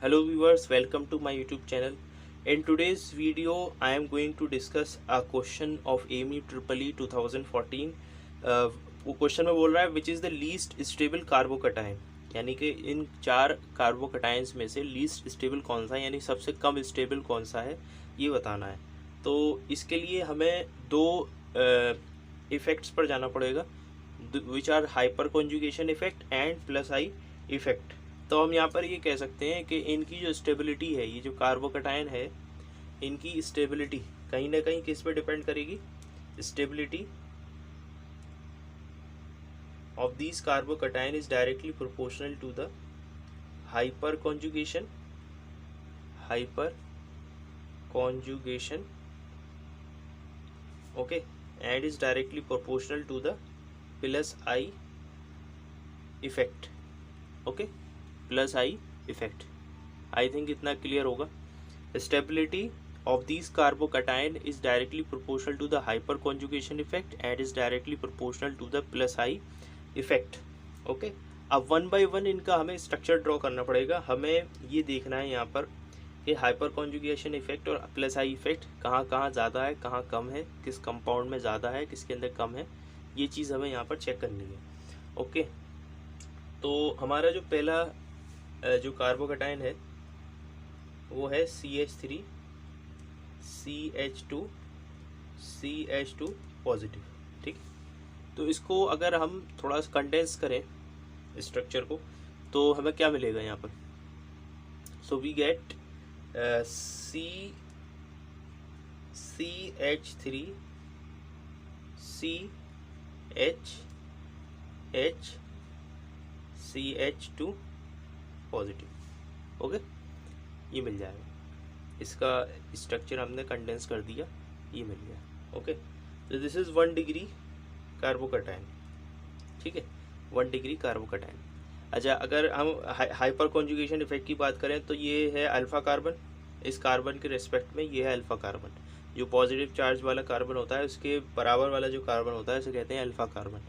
Hello viewers, welcome to my YouTube channel. In today's video, I am going to discuss a question of AME EEE 2014. वो question में बोल रहा है which is the least stable carbocation, यानी कि इन चार carbocations में से लीस्ट स्टेबल कौन सा है, यानी सबसे कम स्टेबल कौन सा है, ये बताना है। तो इसके लिए हमें दो इफ़ेक्ट्स पर जाना पड़ेगा, which are hyperconjugation effect and plus I effect. तो हम यहाँ पर ये कह सकते हैं कि इनकी जो स्टेबिलिटी है, ये जो कार्बोकटायन है, इनकी स्टेबिलिटी कहीं ना कहीं किस पे डिपेंड करेगी। Stability of this carbocation is directly proportional to the hyperconjugation okay, and is directly proportional to the plus I effect. Okay, plus I effect, I think इतना क्लियर होगा। स्टेबिलिटी of these carbocation is directly proportional to the hyperconjugation effect and is directly proportional to the plus I effect. Okay, अब one by one इनका हमें structure draw करना पड़ेगा। हमें ये देखना है यहाँ पर कि हाइपर कॉन्जुगेशन इफेक्ट और प्लस आई इफेक्ट कहाँ कहाँ ज़्यादा है, कहाँ कम है, किस कंपाउंड में ज़्यादा है, किसके अंदर कम है, ये चीज़ हमें यहाँ पर चेक करनी है। ओके, तो हमारा जो पहला जो कार्बोकटायन है वो है CH3 CH2 पॉजिटिव। ठीक, तो इसको अगर हम थोड़ा कंडेंस करें स्ट्रक्चर को, तो हमें क्या मिलेगा यहाँ पर। So we get CH3 CH2 positive. Okay, ये मिल जाएगा। इसका स्ट्रक्चर हमने कंडेंस कर दिया, ये मिल गया। ओके, तो दिस इज़ 1 डिग्री कार्बोकटायन। ठीक है, 1 डिग्री कार्बोकटायन। अच्छा, अगर हम हाइपर कॉन्जुगेशन इफेक्ट की बात करें तो ये है अल्फ़ा कार्बन। इस कार्बन के रिस्पेक्ट में ये है अल्फ़ा कार्बन। जो पॉजिटिव चार्ज वाला कार्बन होता है उसके बराबर वाला जो कार्बन होता है उसे कहते हैं अल्फ़ा कार्बन।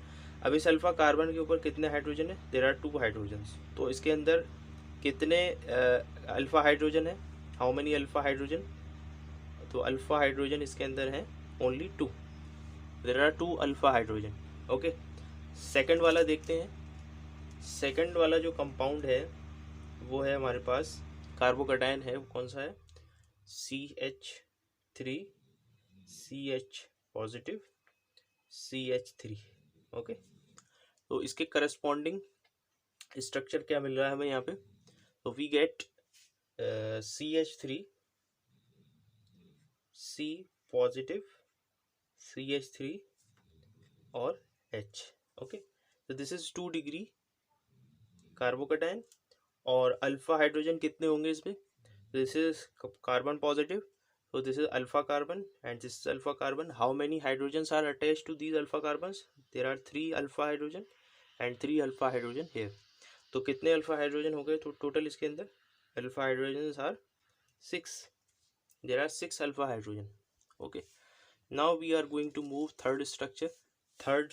अब इस अल्फ़ा कार्बन के ऊपर कितने हाइड्रोजन है, देयर आर 2 हाइड्रोजन्स। तो इसके अंदर कितने अल्फ़ा हाइड्रोजन है, हाउ मेनी अल्फ़ा हाइड्रोजन। तो अल्फ़ा हाइड्रोजन इसके अंदर है only 2, there are 2 alpha hydrogen. Okay, second वाला देखते हैं। सेकंड वाला जो कंपाउंड है वो है हमारे पास कार्बोकटायन है, वो कौन सा है, CH3 CH positive CH3। Okay, तो इसके करस्पॉन्डिंग स्ट्रक्चर क्या मिल रहा है हमें यहाँ पे। तो we get CH3 C positive CH3 और H। ओके, तो दिस इज 2 डिग्री कार्बोकटायन और अल्फा हाइड्रोजन कितने होंगे इसमें। This is carbon positive, so this is alpha carbon and this is alpha carbon. How many hydrogens are attached to these alpha carbons? There are 3 alpha hydrogen and 3 alpha hydrogen here. तो कितने alpha hydrogen हो गए तो total इसके अंदर alpha hydrogen are 6, there are 6 alpha hydrogen. Okay, now we are going to move third structure. third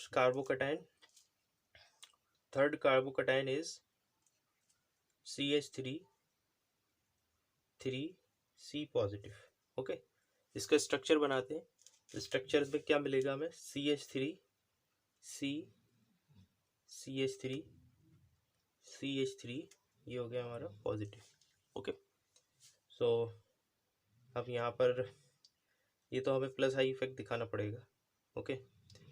carbocation is CH3 3C positive. Okay, इसका structure बनाते हैं। स्ट्रक्चर में क्या मिलेगा हमें, CH3 CH3 ये हो गया हमारा पॉजिटिव। ओके, सो अब यहाँ पर ये तो हमें प्लस आई इफेक्ट दिखाना पड़ेगा। ओके,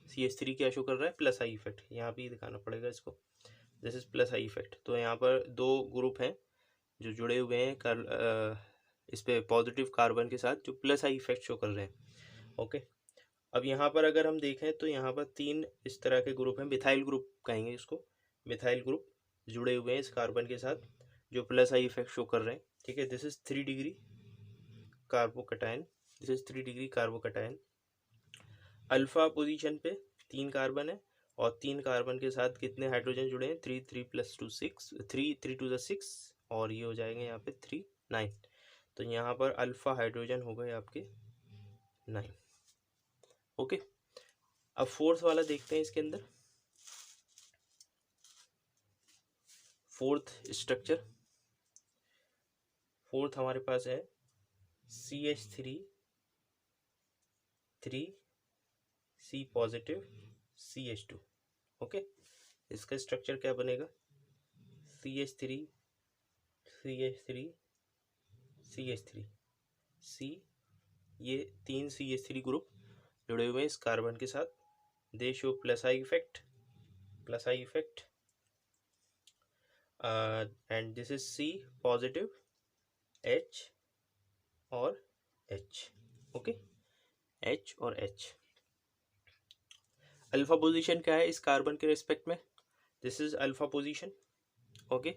CH3 क्या शो कर रहा है, प्लस आई इफेक्ट, यहाँ भी दिखाना पड़ेगा इसको, this is plus I effect. तो यहाँ पर 2 ग्रुप हैं जो जुड़े हुए हैं इस पे पॉजिटिव कार्बन के साथ, जो प्लस आई इफेक्ट शो कर रहे हैं। ओके, अब यहाँ पर अगर हम देखें तो यहाँ पर 3 इस तरह के ग्रुप हैं, मिथाइल ग्रुप कहेंगे इसको, मिथाइल ग्रुप जुड़े हुए हैं इस कार्बन के साथ जो प्लस आई इफेक्ट शो कर रहे हैं। ठीक है, this is 3 degree carbocation, this is 3 degree carbocation. Alpha position पे 3 कार्बन है और 3 कार्बन के साथ कितने हाइड्रोजन जुड़े हैं, 3 3 + 2 6, 3 3 to the 6 और ये हो जाएंगे यहाँ पे 3 9। तो यहाँ पर अल्फा हाइड्रोजन हो गए आपके 9। ओके, अब फोर्थ वाला देखते हैं। इसके अंदर फोर्थ स्ट्रक्चर फोर्थ हमारे पास है CH3 3C positive CH2। Okay, इसका स्ट्रक्चर क्या बनेगा, CH3 CH3 CH3 C, ये 3 CH3 ग्रुप जुड़े हुए हैं इस कार्बन के साथ, दे show plus I effect and this is C positive H और H। ओके, H और H। अल्फा पोजीशन क्या है इस कार्बन के रिस्पेक्ट में, this is alpha position. Okay,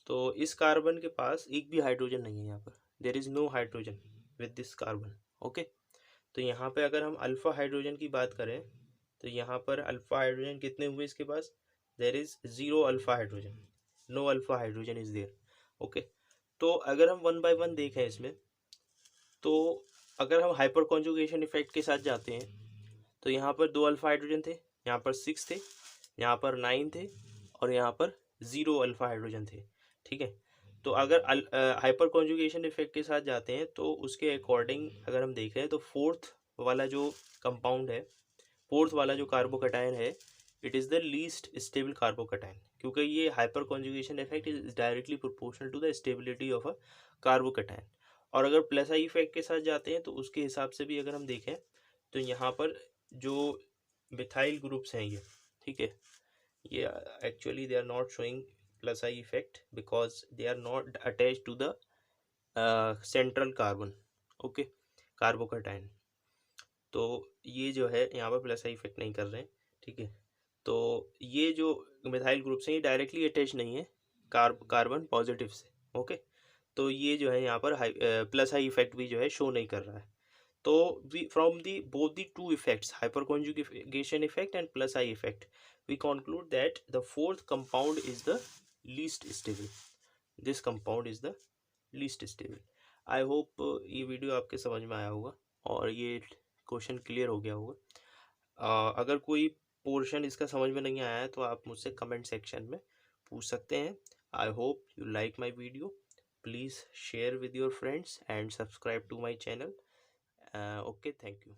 तो इस कार्बन के पास एक भी हाइड्रोजन नहीं है, यहाँ पर there is no hydrogen with this carbon. Okay, तो यहाँ पे अगर हम अल्फा हाइड्रोजन की बात करें तो यहाँ पर अल्फा हाइड्रोजन कितने हुए इसके पास, there is 0 alpha hydrogen, no alpha hydrogen is there. Okay, तो अगर हम वन बाय वन देखें इसमें, तो अगर हम हाइपर कॉन्जुगेशन इफेक्ट के साथ जाते हैं तो यहाँ पर 2 अल्फा हाइड्रोजन थे, यहाँ पर 6 थे, यहाँ पर 9 थे और यहाँ पर 0 अल्फा हाइड्रोजन थे। ठीक है, तो अगर हाइपर कॉन्जुगेशन इफेक्ट के साथ जाते हैं तो उसके अकॉर्डिंग अगर हम देखें तो फोर्थ वाला जो कंपाउंड है, फोर्थ वाला जो कार्बोकटायन है, it is the least stable carbocation, क्योंकि ये hyperconjugation effect is directly proportional to the stability of a carbocation. और अगर प्लस आई इफेक्ट के साथ जाते हैं तो उसके हिसाब से भी अगर हम देखें तो यहाँ पर जो मिथाइल ग्रुप्स हैं ये, ठीक है, ये actually they are not showing plus I effect because they are not attach to the central carbon. Okay, carbocation, तो ये जो है यहाँ पर प्लस आई इफेक्ट नहीं कर रहे हैं। ठीक है, तो ये जो मिथाइल ग्रुप्स हैं ये डायरेक्टली अटैच नहीं है कार्बन पॉजिटिव से। ओके, तो ये जो है यहाँ पर प्लस आई इफेक्ट भी जो है शो नहीं कर रहा है। तो we from the both the two effects, hyperconjugation effect and plus I effect, we conclude that the fourth compound is the least stable, this compound is the least stable। I hope ये video आपके समझ में आया होगा और ये question clear हो गया होगा। अगर कोई पोर्शन इसका समझ में नहीं आया है तो आप मुझसे कमेंट सेक्शन में पूछ सकते हैं। I hope you like my video, please share with your friends and subscribe to my channel. Okay, thank you.